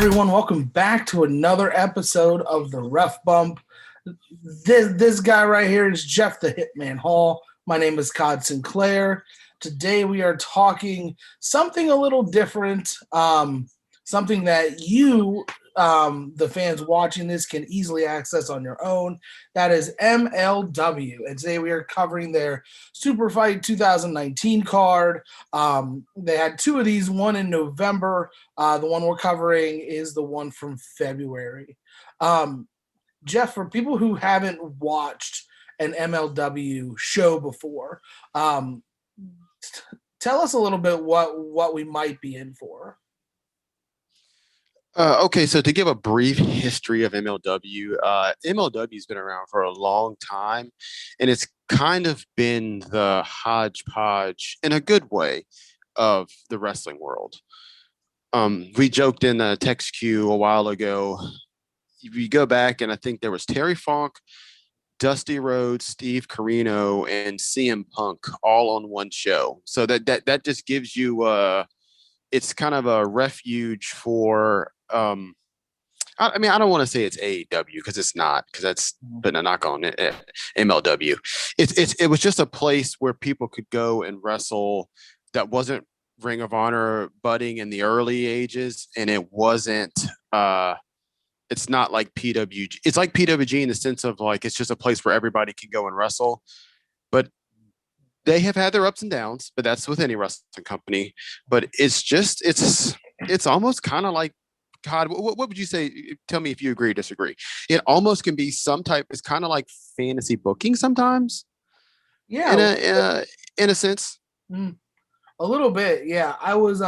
everyone, welcome back to another episode of the Ref Bump. This guy right here is Jeff the Hitman Hall. My name is Codd Sinclair. Today we are talking something a little different, something that you, the fans watching this, can easily access on your own. That is MLW. And today we are covering their Superfight 2019 card. They had two of these, one in November. The one we're covering is the one from February. Jeff, for people who haven't watched an MLW show before, tell us a little bit what we might be in for. Okay, so to give a brief history of MLW, MLW's been around for a long time, and it's kind of been the hodgepodge, in a good way, of the wrestling world. We joked in a text queue a while ago. If you go back, and I think there was Terry Funk, Dusty Rhodes, Steve Corino, and CM Punk all on one show. So that just gives you it's kind of a refuge for I mean, I don't want to say it's AEW because it's not, because that's been a knock on it, MLW. It was just a place where people could go and wrestle that wasn't Ring of Honor budding in the early ages, and it wasn't it's not like PWG. It's like PWG in the sense of like it's just a place where everybody can go and wrestle. But they have had their ups and downs, but that's with any wrestling company. But it's almost kind of like, God, what would you say? Tell me if you agree or disagree. It almost can be some type. It's kind of like fantasy booking sometimes. Yeah, in a sense. a little bit. Yeah, I was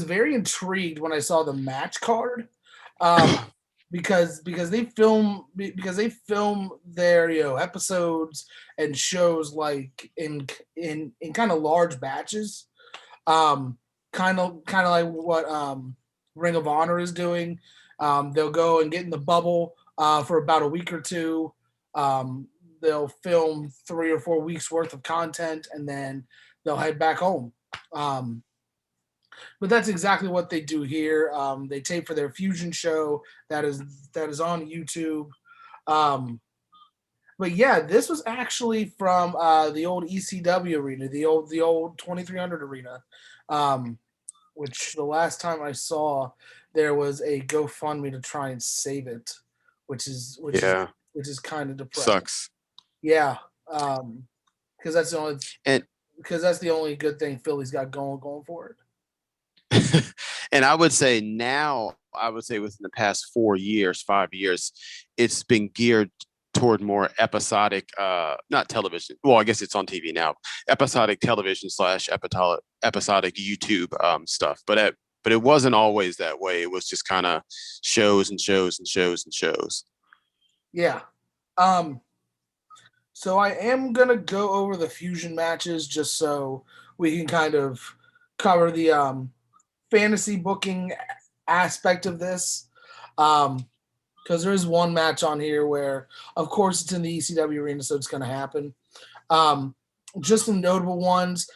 very intrigued when I saw the match card, because they film their episodes and shows like in kind of large batches, kind of like what Ring of Honor is doing. They'll go and get in the bubble for about a week or two. They'll film 3 or 4 weeks worth of content, and then they'll head back home. But that's exactly what they do here. They tape for their Fusion show that is on YouTube. But yeah, this was actually from the old ECW arena, the old 2300 arena, which the last time I saw there was a GoFundMe to try and save it, which is kind of depressing. Sucks. Yeah, because that's the only good thing Philly's got going for it. And I would say within the past 5 years, it's been geared toward more episodic, not television. Well, I guess it's on TV now. Episodic television / episodic YouTube stuff. But it wasn't always that way. It was just kind of shows and shows and shows and shows. Yeah. So I am gonna go over the Fusion matches just so we can kind of cover the fantasy booking aspect of this, because there is one match on here where, of course, it's in the ECW arena, so it's going to happen. Just some notable ones: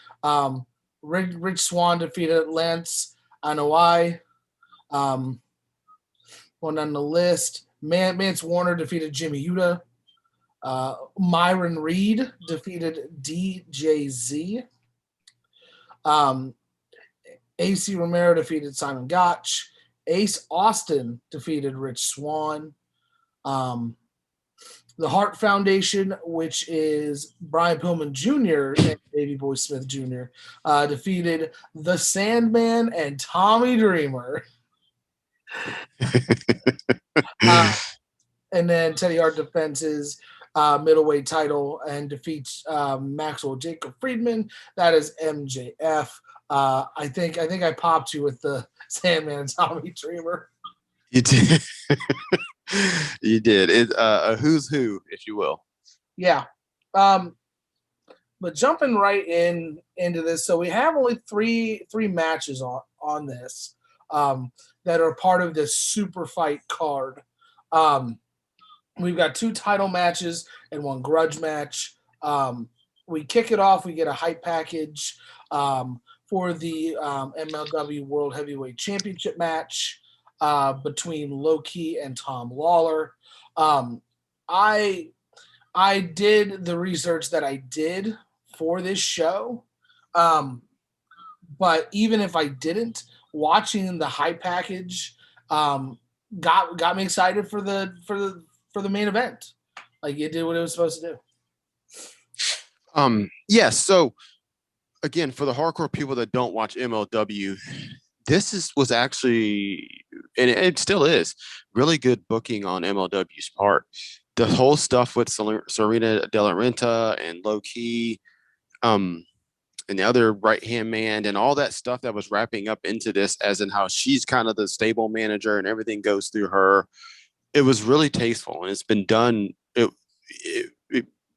Rich Swann defeated Lance Anoa'i. One on the list: Mance Warner defeated Jimmy Uta. Myron Reed defeated DJZ. AC Romero defeated Simon Gotch. Ace Austin defeated Rich Swann. The Hart Foundation, which is Brian Pillman Jr. and Davey Boy Smith Jr., defeated The Sandman and Tommy Dreamer. And then Teddy Hart defends his middleweight title and defeats Maxwell Jacob Friedman. That is MJF. I think I popped you with the Sandman and Tommy Dreamer. You did. You did. It a who's who, if you will. Yeah. But jumping right into this, so we have only three matches on this that are part of this super fight card. We've got 2 title matches and 1 grudge match. We kick it off. We get a hype package for the MLW World Heavyweight Championship match. between Low Ki and Tom Lawler. Um, I I did the research that I did for this show, um, but even if I didn't, watching the high package um, got me excited for the main event. Like it did what it was supposed to do. Yes. So again, for the hardcore people that don't watch MLW, was actually, and it still is, really good booking on MLW's part. The whole stuff with Serena De La Renta and Low Ki, um, and the other right hand man, and all that stuff that was wrapping up into this, as in how she's kind of the stable manager and everything goes through her. It was really tasteful, and it's been done.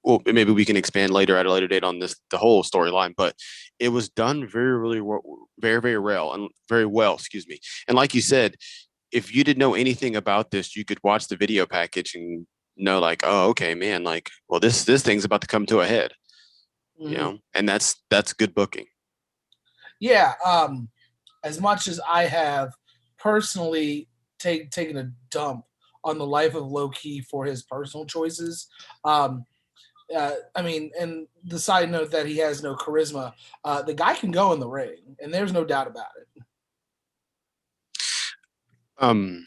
Well, maybe we can expand later at a later date on the whole storyline, but it was done very well, and very well, excuse me. And like you said, if you didn't know anything about this, you could watch the video package and know, like, oh, okay, man, like, well, this thing's about to come to a head, Mm-hmm. and that's good booking. Yeah. As much as I have personally taken a dump on the life of Low Ki for his personal choices, um, I mean, and the side note that he has no charisma, the guy can go in the ring, and there's no doubt about it. Um,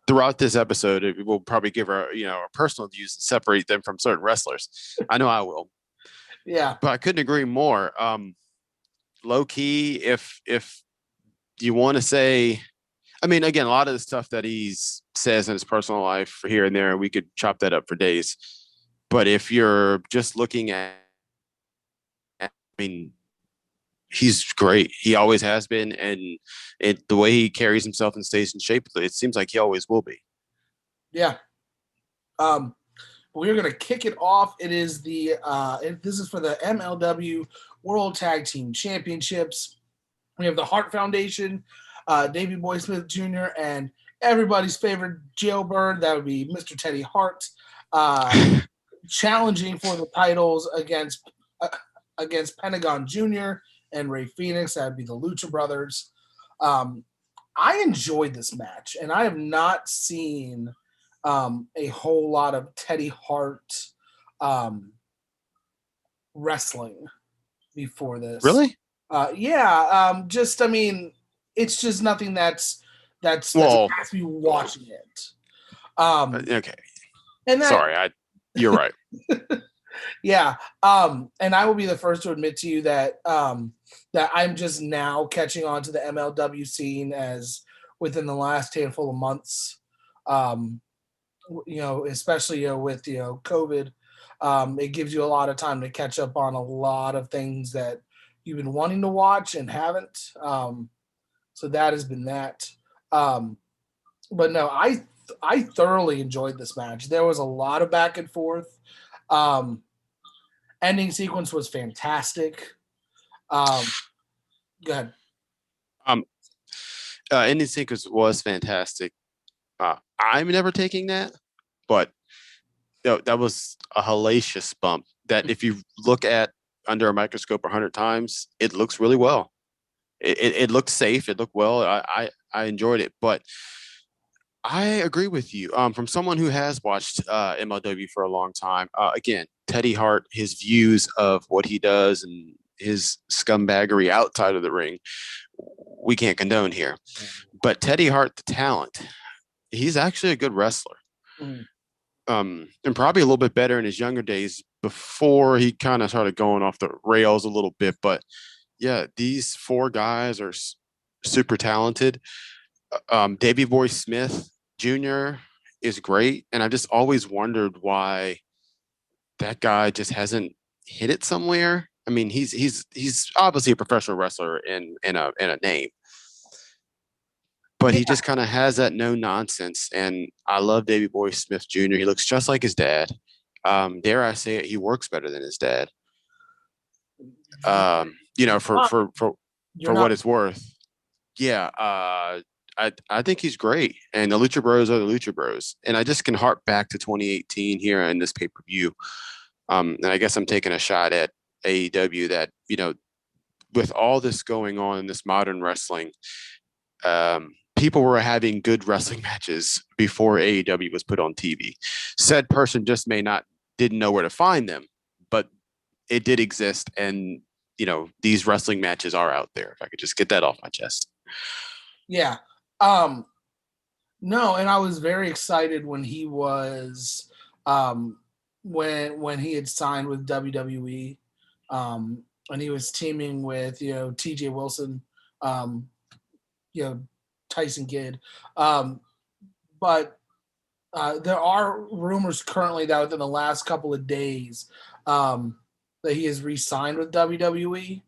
Throughout this episode, we'll probably give our personal views and separate them from certain wrestlers. I know I will, Yeah. but I couldn't agree more. Low Ki, if you want to say, I mean, again, a lot of the stuff that he says in his personal life here and there, we could chop that up for days. But if you're just looking I mean, he's great. He always has been, and the way he carries himself and stays in shape, it seems like he always will be. Yeah. Um, we're gonna kick it off. It is this is for the MLW World Tag Team Championships. We have the Hart Foundation, Davey Boy Smith Jr., and everybody's favorite jailbird. That would be Mr. Teddy Hart, challenging for the titles against Pentagon Jr. and Ray Phoenix. That would be the Lucha Brothers. I enjoyed this match, and I have not seen a whole lot of Teddy Hart wrestling before this. Really? Yeah, just I mean, it's just nothing that's Well, has me watching it. Um, okay. and that Sorry, you're right. yeah, and I will be the first to admit to you that that I'm just now catching on to the MLW scene as within the last handful of months. Um, especially with COVID, it gives you a lot of time to catch up on a lot of things that you've been wanting to watch and haven't. So that has been that. Um, but no, I thoroughly enjoyed this match. There was a lot of back and forth. Um, Ending sequence was fantastic. Go ahead. Um, Ending sequence was fantastic. I'm never taking that, but that was a hellacious bump. That if you look at under a microscope 100 times, it looks really well. It looked safe. It looked well. I enjoyed it, but I agree with you. From someone who has watched MLW for a long time, again, Teddy Hart, his views of what he does and his scumbaggery outside of the ring, we can't condone here. But Teddy Hart, the talent, he's actually a good wrestler. Mm. And probably a little bit better in his younger days before he kind of started going off the rails a little bit. But yeah, these four guys are super talented. Davey Boy Smith Jr. is great, and I've just always wondered why that guy just hasn't hit it somewhere. I mean, he's obviously a professional wrestler in a name, but Yeah. he just kind of has that no nonsense. And I love Davey Boy Smith Jr. He looks just like his dad. Dare I say it, he works better than his dad. For You're not. what it's worth. Yeah, I think he's great, and the Lucha Bros are the Lucha Bros, and I just can harp back to 2018 here in this pay per view. And I guess I'm taking a shot at AEW that with all this going on in this modern wrestling, people were having good wrestling matches before AEW was put on TV. Said person just didn't know where to find them, but it did exist, and these wrestling matches are out there. If I could just get that off my chest. Yeah. No, and I was very excited when he was when he had signed with WWE, and he was teaming with TJ Wilson, um, Tyson Kidd, but there are rumors currently that within the last couple of days that he has re-signed with WWE.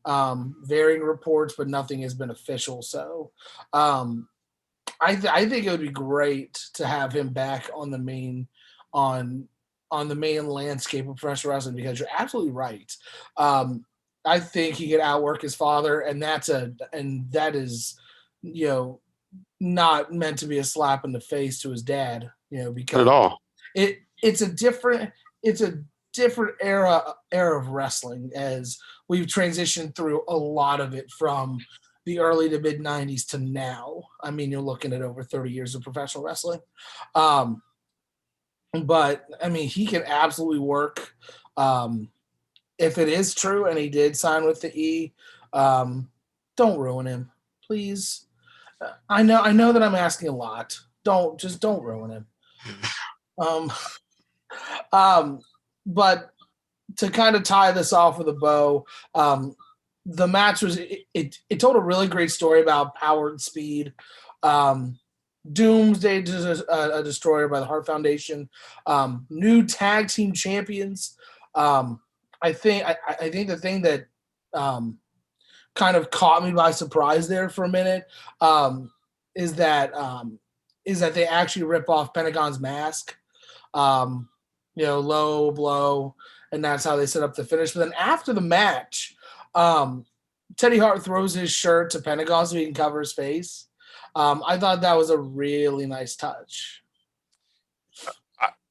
Varying reports, but nothing has been official. So I think it would be great to have him back on the main landscape of professional wrestling, because you're absolutely right. I think he could outwork his father, and that is not meant to be a slap in the face to his dad, Not at because all. it's a different era of wrestling, as we've transitioned through a lot of it from the early to mid 90s to now. I mean, you're looking at over 30 years of professional wrestling. But I mean, he can absolutely work. If it is true and he did sign with the E, don't ruin him, please. I know that I'm asking a lot. Don't ruin him. Um, but to kind of tie this off with a bow, the match was it told a really great story about power and speed. Doomsday a Destroyer by the Hart Foundation, new tag team champions. I think the thing that kind of caught me by surprise there for a minute is that they actually rip off Pentagon's mask. Low blow, and that's how they set up the finish. But then after the match, Teddy Hart throws his shirt to Pentagon so he can cover his face. I thought that was a really nice touch.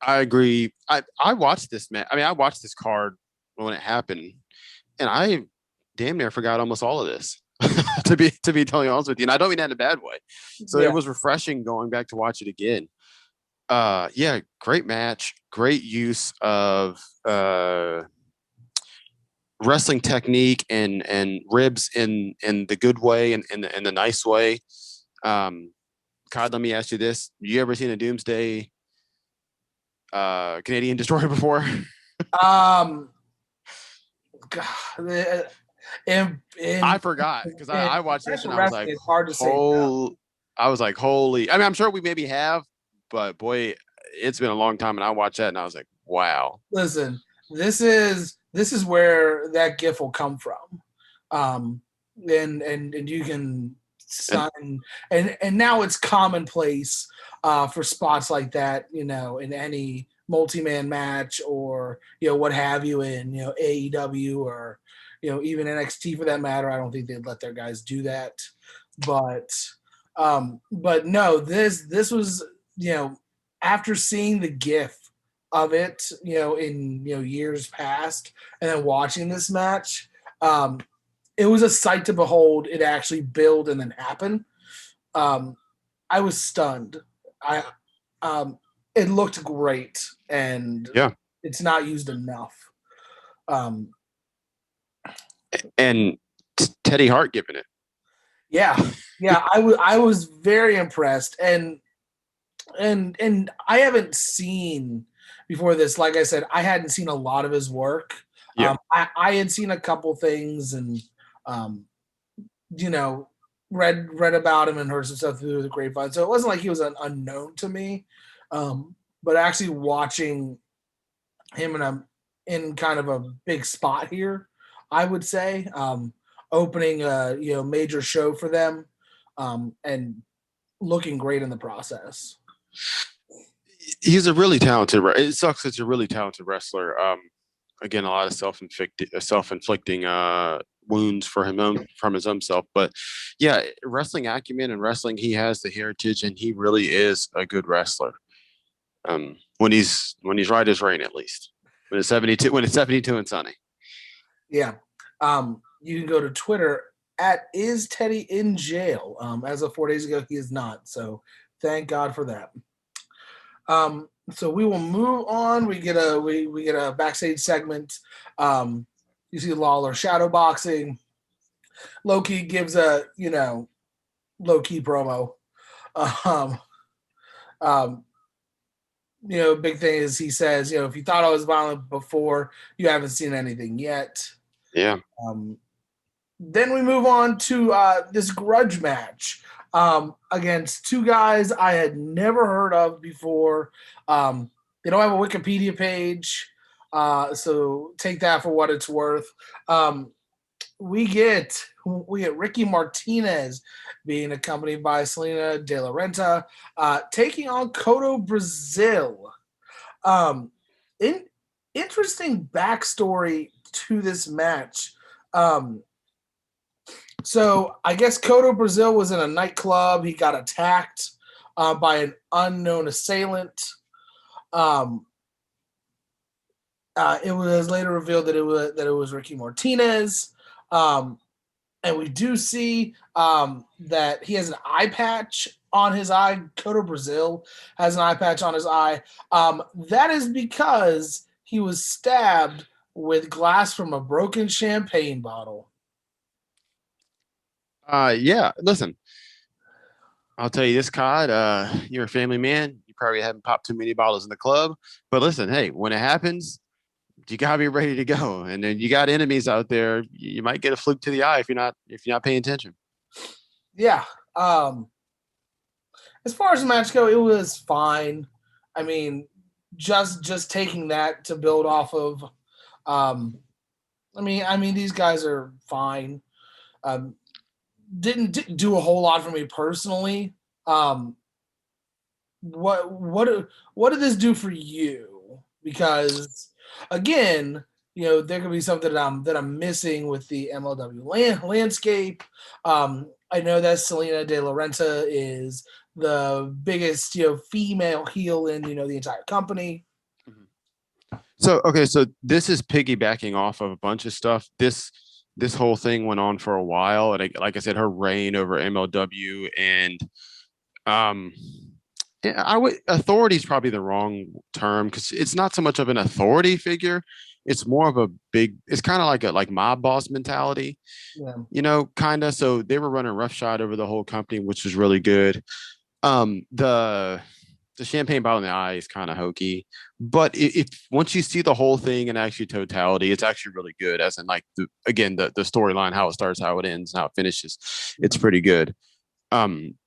I agree. I watched this match. I mean, I watched this card when it happened, and I damn near forgot almost all of this. to be totally honest with you, and I don't mean that in a bad way. So It was refreshing going back to watch it again. Yeah, great match, great use of wrestling technique and ribs in the good way and in the nice way. Codd, let me ask you this: you ever seen a Doomsday Canadian Destroyer before? I forgot, because I watched this and I was like, it's hard to say. No. I was like, holy! I mean, I'm sure we maybe have, but boy, it's been a long time, and I watched that and I was like, wow. Listen, this is where that GIF will come from, and you can sign, and now it's commonplace for spots like that, in any multi-man match or what have you, in AEW or even NXT for that matter. I don't think they'd let their guys do that, but no, this was after seeing the GIF of it, in years past, and then watching this match, it was a sight to behold. It actually build and then happen. I was stunned. It looked great, and it's not used enough. And Teddy Hart giving it. Yeah. I was very impressed, and I haven't seen before this. Like I said, I hadn't seen a lot of his work. Yeah. I had seen a couple things, and read about him and heard some stuff through the grapevine. So it wasn't like he was unknown to me. But actually watching him in kind of a big spot here, I would say, opening a major show for them, and looking great in the process. He's a really talented. It sucks. It's a really talented wrestler. Again, a lot of self-inflicting wounds from his own self. But yeah, wrestling acumen and wrestling, he has the heritage, and he really is a good wrestler. When he's right as rain, at least when it's 72 and sunny. Yeah. You can go to Twitter Is Teddy in jail? As of 4 days ago, he is not. So thank God for that. So we will move on. We get a backstage segment. You see Lawler shadow boxing. Low-key gives a low-key promo. Um, um, big thing is he says, if you thought I was violent before, you haven't seen anything yet. Yeah. Then we move on to this grudge match against two guys I had never heard of before. They don't have a Wikipedia page, so take that for what it's worth. We get Ricky Martinez being accompanied by Selena De La Renta, taking on Codo Brazil. Interesting backstory to this match. So I guess Codo Brazil was in a nightclub. He got attacked by an unknown assailant. It was later revealed that it was Ricky Martinez. And we do see that he has an eye patch on his eye. Codo Brazil has an eye patch on his eye. That is because he was stabbed with glass from a broken champagne bottle. Yeah. Listen, I'll tell you this, Codd. You're a family man. You probably haven't popped too many bottles in the club. But listen, hey, when it happens, you gotta be ready to go. And then you got enemies out there. You might get a fluke to the eye if you're not paying attention. Yeah. As far as the match go, it was fine. I mean, just taking that to build off of. I mean, these guys are fine. Didn't do a whole lot for me personally. What did this do for you? Because again, there could be something that I'm missing with the MLW landscape. I know that Selena De La Renta is the biggest female heel in the entire company. So okay, so this is piggybacking off of a bunch of stuff. This whole thing went on for a while, and like I said, her reign over MLW and um, yeah, authority is probably the wrong term because it's not so much of an authority figure. It's more of a big. It's kind of like a mob boss mentality, kind of. So they were running roughshod over the whole company, which was really good. The champagne bottle in the eye is kind of hokey, but if once you see the whole thing in actually totality, it's actually really good. As in, like the storyline, how it starts, how it ends, how it finishes, it's pretty good.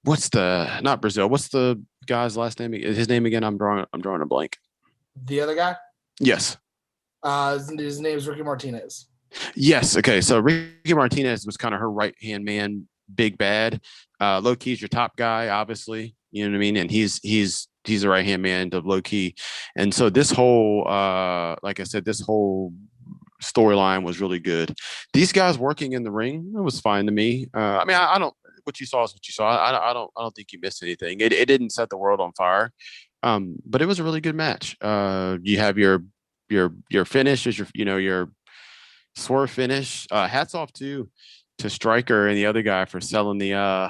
What's the not Brazil? What's the guy's last name? His name again? I'm drawing a blank. The other guy? Yes. His name is Ricky Martinez. Yes. Okay. So Ricky Martinez was kind of her right hand man, big bad. Low key's your top guy, obviously. You know what I mean? And he's the right hand man to Low key. And so this whole, like I said, this whole storyline was really good. These guys working in the ring, it was fine to me. I mean, I don't. What you saw is what you saw. I don't think you missed anything. It didn't set the world on fire, but it was a really good match. You have your finish is your swerve finish. Hats off to Stryker and the other guy for selling the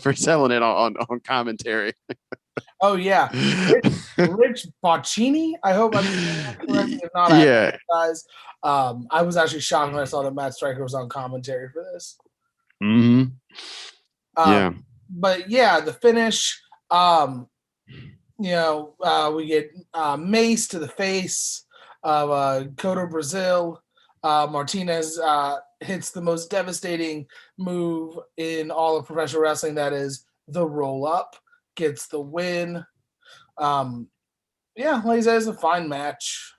for selling it on commentary. Oh yeah, Rich Boccini. I hope I'm correct. If not, Yeah. guys, I was actually shocked when I saw that Matt Stryker was on commentary for this. Mm-hmm. Yeah. But yeah, the finish. We get mace to the face of Codo Brazil. Martinez hits the most devastating move in all of professional wrestling. That is the roll up. Gets the win. Like I said, it's a fine match.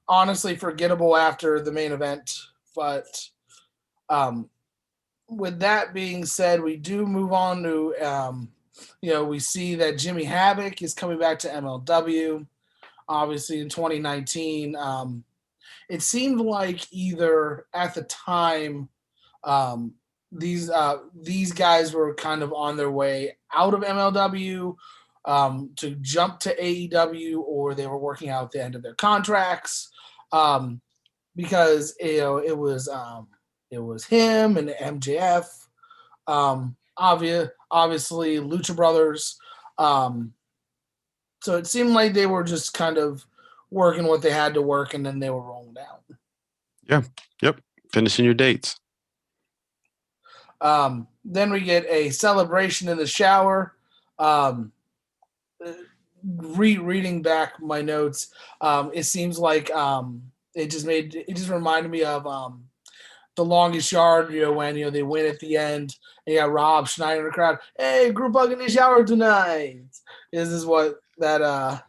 Honestly, forgettable after the main event, but with that being said, we do move on to we see that Jimmy Havoc is coming back to MLW. Obviously, in 2019, it seemed like either at the time these guys were kind of on their way out of MLW to jump to AEW, or they were working out the end of their contracts because it was it was him and MJF. Obviously Lucha Brothers. So it seemed like they were just kind of working what they had to work, and then they were rolling down. Yeah. Yep. Finishing your dates. Then we get a celebration in the shower. Reading back my notes, it seems like it just reminded me of the longest yard, when they win at the end, and you got Rob Schneider in the crowd. Hey, group hug in the shower tonight. This is what that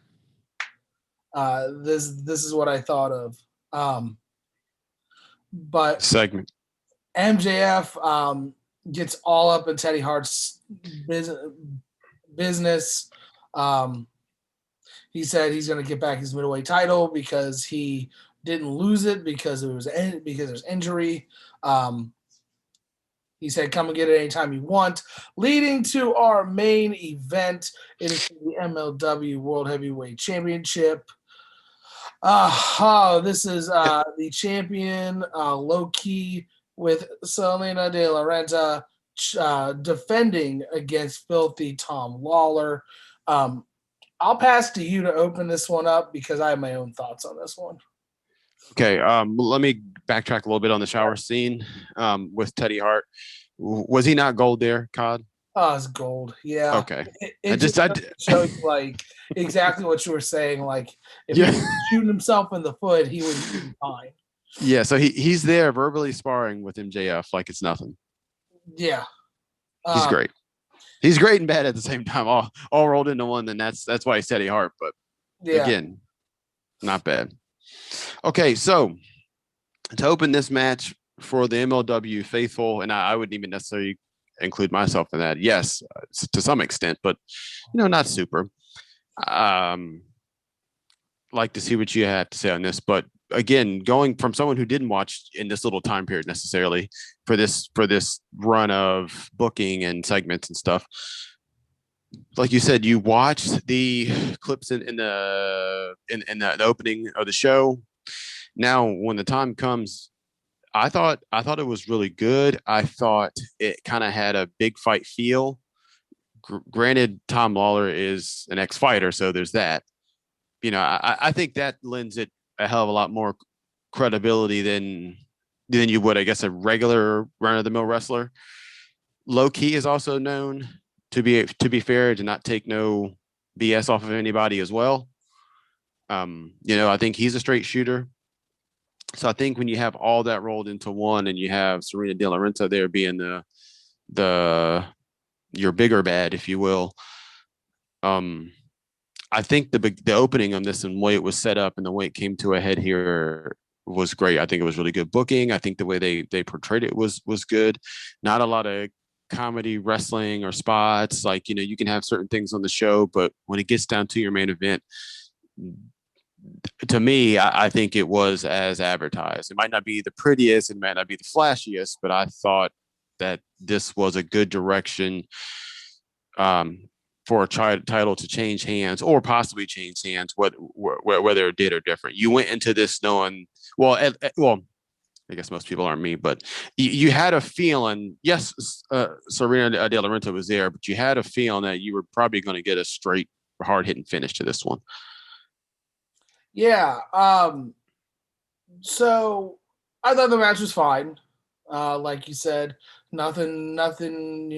this is what I thought of. But Segment. MJF gets all up in Teddy Hart's business. He said he's going to get back his middleweight title because he didn't lose it because there's injury. He said, "Come and get it anytime you want." Leading to our main event, it is the MLW World Heavyweight Championship. This is the champion, Low Key, with Selena De La Renta defending against Filthy Tom Lawler. I'll pass to you to open this one up because I have my own thoughts on this one. Okay, let me backtrack a little bit on the shower scene with Teddy Hart. Was he not gold there, Codd? Oh, it's gold. Yeah. Okay. It just shows like exactly what you were saying. Like if he was shooting himself in the foot, he would be fine. Yeah, so he's there verbally sparring with MJF like it's nothing. Yeah. He's great. He's great and bad at the same time, all rolled into one. Then that's why he's Teddy Hart. But again, not bad. Okay, so to open this match for the MLW faithful, and I wouldn't even necessarily include myself in that. Yes, to some extent, but not super. Like to see what you have to say on this, but again, going from someone who didn't watch in this little time period necessarily for this run of booking and segments and stuff, like you said, you watched the clips in the opening of the show. Now, when the time comes, I thought it was really good. I thought it kind of had a big fight feel. Granted, Tom Lawler is an ex-fighter, so there's that. I think that lends it a hell of a lot more credibility than you would, I guess, a regular run-of-the-mill wrestler. Low Key is also known to be fair, to not take no BS off of anybody as well. I think he's a straight shooter. So I think when you have all that rolled into one, and you have Serena De La Renta there being your bigger bad, if you will, I think the opening on this and the way it was set up and the way it came to a head here was great. I think it was really good booking. I think the way they portrayed it was good. Not a lot of comedy wrestling or spots. Like, you can have certain things on the show, but when it gets down to your main event, to me, I think it was as advertised. It might not be the prettiest, it might not be the flashiest, but I thought that this was a good direction for a title to change hands or possibly change hands, whether it did or different. You went into this knowing, well, I guess most people aren't me, but you had a feeling, yes, Serena De La Renta was there, but you had a feeling that you were probably going to get a straight, hard-hitting finish to this one. Yeah. So I thought the match was fine. Like you said, nothing, nothing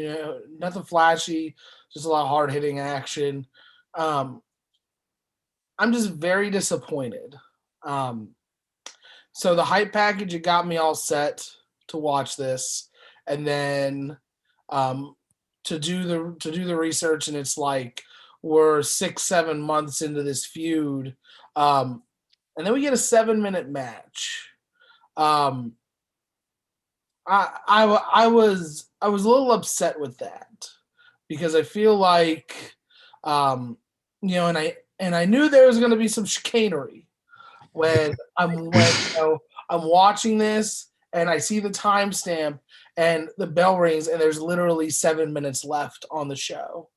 flashy, just a lot of hard hitting action. I'm just very disappointed. So the hype package, it got me all set to watch this, and then to do the research, and it's like we're 6-7 months into this feud, and then we get a 7-minute match. I was a little upset with that because I feel like and I knew there was going to be some chicanery when I'm watching this and I see the timestamp and the bell rings and there's literally 7 minutes left on the show,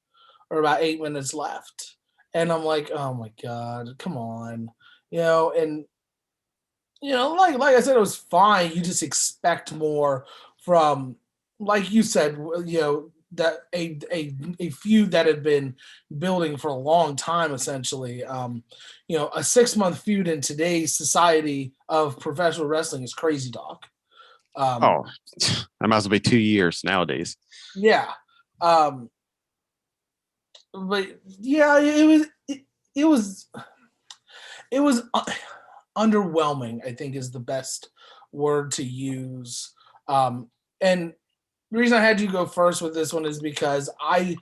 or about 8 minutes left, and I'm like, oh my god, come on, and like I said, it was fine. You just expect more from, like you said, that a feud that had been building for a long time, essentially. A 6 month feud in today's society of professional wrestling is crazy talk. Um, Oh, I might as well be 2 years nowadays. yeah. Um, but yeah, it was it was underwhelming, I think is the best word to use. And the reason I had you go first with this one is because I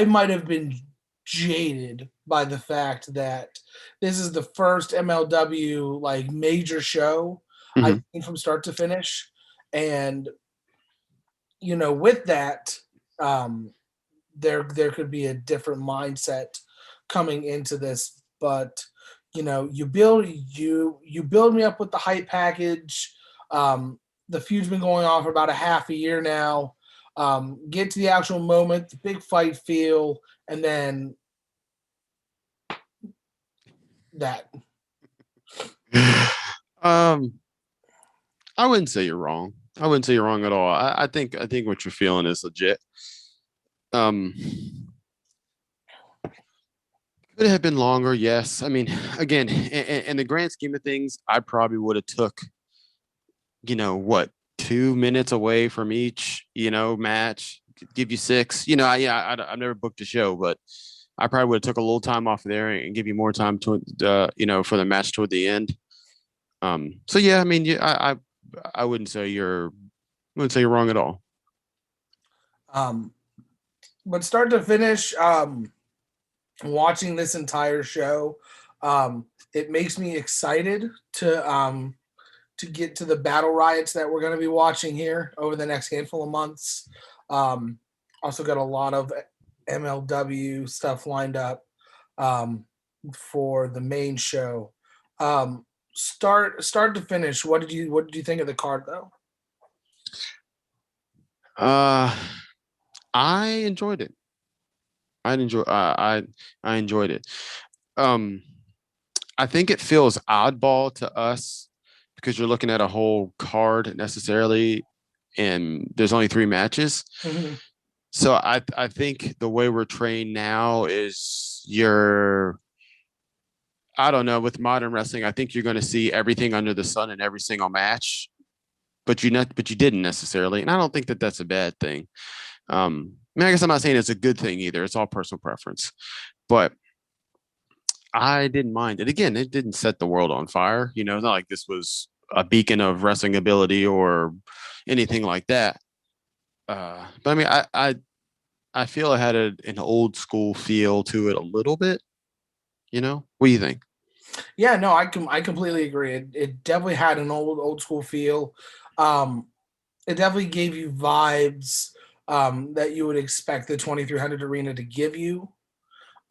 might have been jaded by the fact that this is the first MLW like major show I've Hmm. seen from start to finish. And with that, um, there could be a different mindset coming into this, but you build me up with the hype package. The feud's been going on for about a half a year now. Get to the actual moment, the big fight feel, and then that. um, I wouldn't say you're wrong. I wouldn't say you're wrong at all. I think what you're feeling is legit. Um, could it have been longer? Yes. I mean, again, in the grand scheme of things, I probably would have took, what, 2 minutes away from each, match, give you six. I've never booked a show, but I probably would have took a little time off of there and give you more time to, for the match toward the end. So yeah, I mean, yeah, I wouldn't say you're wrong at all. Um, but start to finish, watching this entire show, it makes me excited to get to the battle riots that we're going to be watching here over the next handful of months. Um, Also got a lot of MLW stuff lined up for the main show. Start to finish. What did you think of the card though? Uh, I enjoyed it. I enjoyed it. Um, I think it feels oddball to us because you're looking at a whole card necessarily, and there's only three matches. Mm-hmm. So I think the way we're trained now is I don't know, with modern wrestling, I think you're going to see everything under the sun in every single match, but you didn't necessarily, and I don't think that that's a bad thing. I mean, I guess I'm not saying it's a good thing either. It's all personal preference, but I didn't mind it. Again, it didn't set the world on fire. It's not like this was a beacon of wrestling ability or anything like that. But I mean, I feel it had an old school feel to it a little bit. What do you think? Yeah, no, I completely agree. It definitely had an old school feel. Um, it definitely gave you vibes that you would expect the 2300 arena to give you.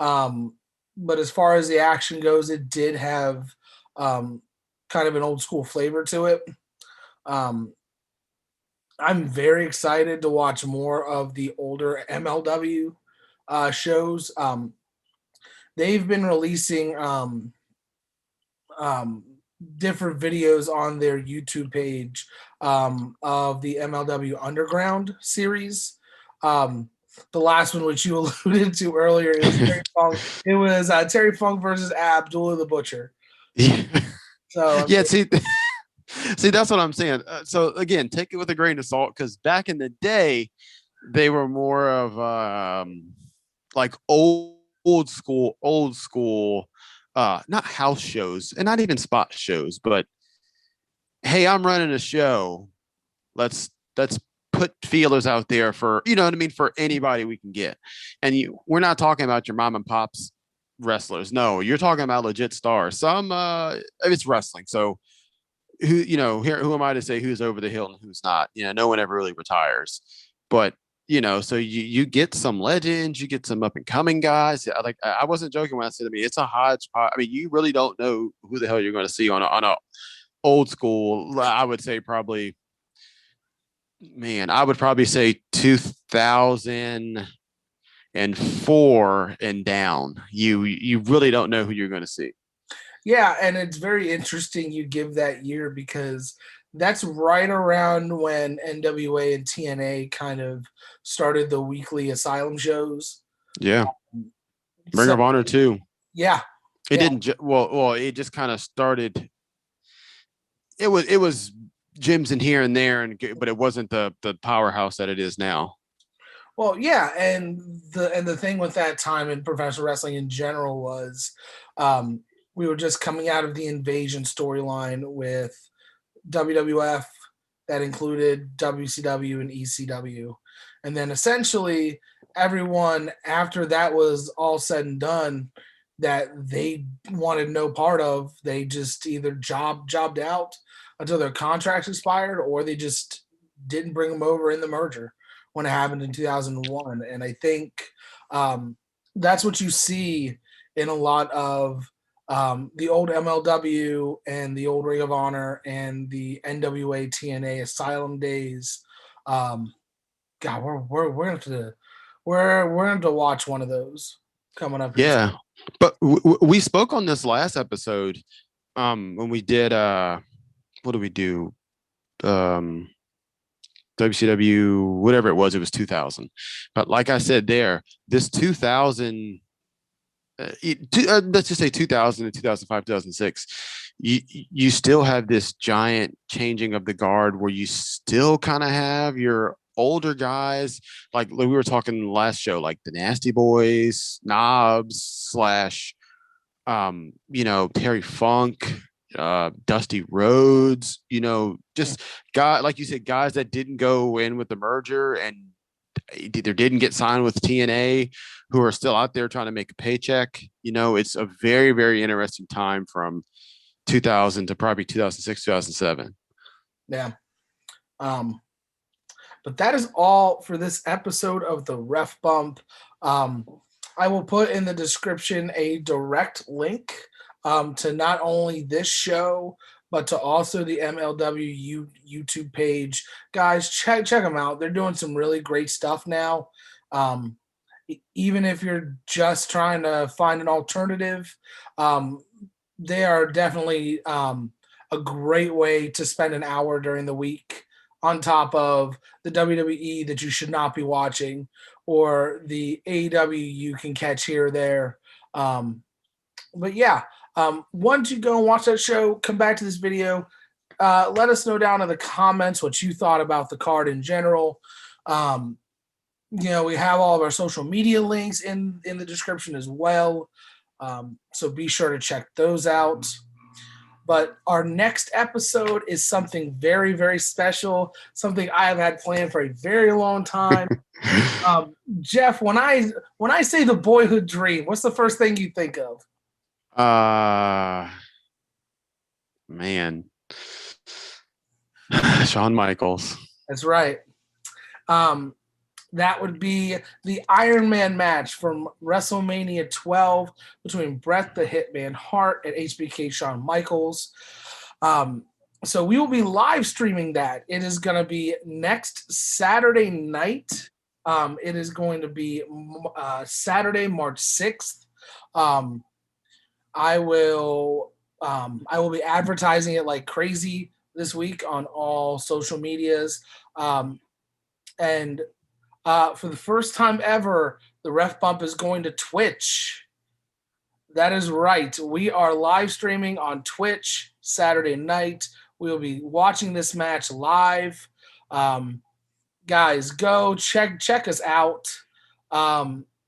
Um, but as far as the action goes, it did have um, kind of an old school flavor to it. Um, I'm very excited to watch more of the older MLW shows. They've been releasing um, different videos on their YouTube page of the MLW Underground series. Um, the last one, which you alluded to earlier, it was Terry Funk. It was Terry Funk versus Abdullah the Butcher. Yeah, So I yeah. mean, See, that's what I'm saying. So again, take it with a grain of salt because back in the day, they were more of like old school, not house shows and not even spot shows, but hey, I'm running a show. Let's put feelers out there for what I mean, for anybody we can get. And we're not talking about your mom and pops wrestlers. No, you're talking about legit stars. Some it's wrestling, so who am I to say who's over the hill and who's not? No one ever really retires, but so you get some legends, you get some up and coming guys. Like I wasn't joking when I said, I mean, it's a hodgepodge. I mean, you really don't know who the hell you're going to see on a old school. I would say probably, man, I would probably say 2004 and down. You really don't know who you're going to see. Yeah, and it's very interesting you give that year because that's right around when NWA and TNA kind of started the weekly Asylum shows. Yeah. Ring So of Honor too. yeah, It yeah. didn't well, it just kind of started. It was gyms in here and there, but it wasn't the powerhouse that it is now. Well, yeah, and the thing with that time in professional wrestling in general was um, we were just coming out of the invasion storyline with WWF that included WCW and ECW. And then essentially everyone after that was all said and done that they wanted no part of, they just either jobbed out until their contracts expired or they just didn't bring them over in the merger when it happened in 2001. And I think um, that's what you see in a lot of the old MLW and the old Ring of Honor and the NWA TNA Asylum days. God, we're going to we're going to watch one of those coming up here. Yeah, but we spoke on this last episode when we did what did we do? WCW, whatever it was 2000. But like I said there, this 2000 let's just say 2000 and 2005 2006, you still have this giant changing of the guard where you still kind of have your older guys, like we were talking last show, like the Nasty Boys, Knobs slash Terry Funk, Dusty Rhodes, just guy like you said, guys that didn't go in with the merger and either didn't get signed with TNA, who are still out there trying to make a paycheck. It's a very, very interesting time from 2000 to probably 2006, 2007. Yeah. But that is all for this episode of the Ref Bump. I will put in the description a direct link to not only this show, but to also the MLW YouTube page. Guys, check them out. They're doing some really great stuff now. Even if you're just trying to find an alternative, they are definitely a great way to spend an hour during the week on top of the WWE that you should not be watching or the AEW you can catch here or there. But yeah, once you go and watch that show, come back to this video. Let us know down in the comments what you thought about the card in general. We have all of our social media links in the description as well. So be sure to check those out. But our next episode is something very, very special, something I have had planned for a very long time. Jeff, when I say the boyhood dream, what's the first thing you think of? Man, Shawn Michaels. That's right. That would be the Iron Man match from WrestleMania 12 between Bret the Hitman Hart and HBK Shawn Michaels. So we will be live streaming that. It is going to be next Saturday night. It is going to be Saturday, March 6th. I will be advertising it like crazy this week on all social medias. And for the first time ever, the Ref Bump is going to Twitch. That is right. We are live streaming on Twitch Saturday night. We will be watching this match live. Guys, go check us out.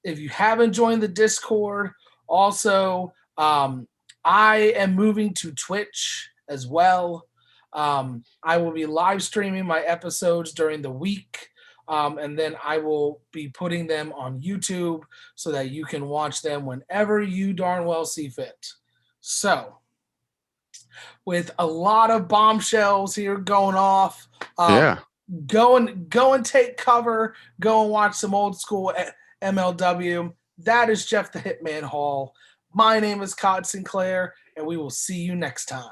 If you haven't joined the Discord, also, I am moving to Twitch as well. I will be live streaming my episodes during the week. And then I will be putting them on YouTube so that you can watch them whenever you darn well see fit. So, with a lot of bombshells here going off, go and take cover. Go and watch some old school MLW. That is Jeff the Hitman Hall. My name is Codd Sinclair, and we will see you next time.